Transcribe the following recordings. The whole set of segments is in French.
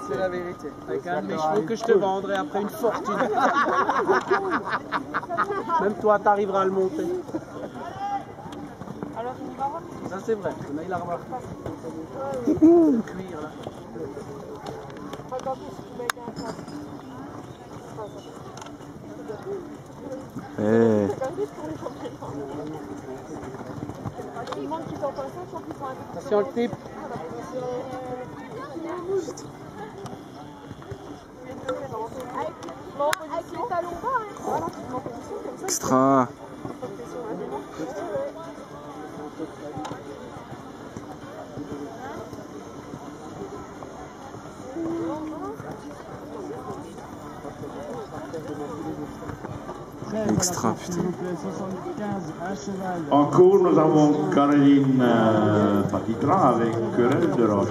C'est la vérité. Avec un de mes chevaux que je te vendrai après une fortune. Même toi, t'arriveras à le monter. Alors, une baronne. Ça, c'est vrai. On a eu la remarque. Cuir, là. Attention le type. Avec les talons bas, hein. Voilà, en position comme ça. Extra. Extra, putain. En cours, nous avons Caroline Patitra avec Querelle de Roche.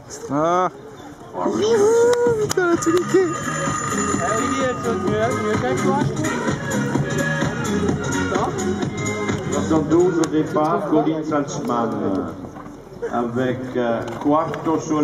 Extra. Putain, la tout niqué. Olivier, elle saute mieux qu'avec toi, je trouve. 72 au départ, Colin Salzman avec Quarto sur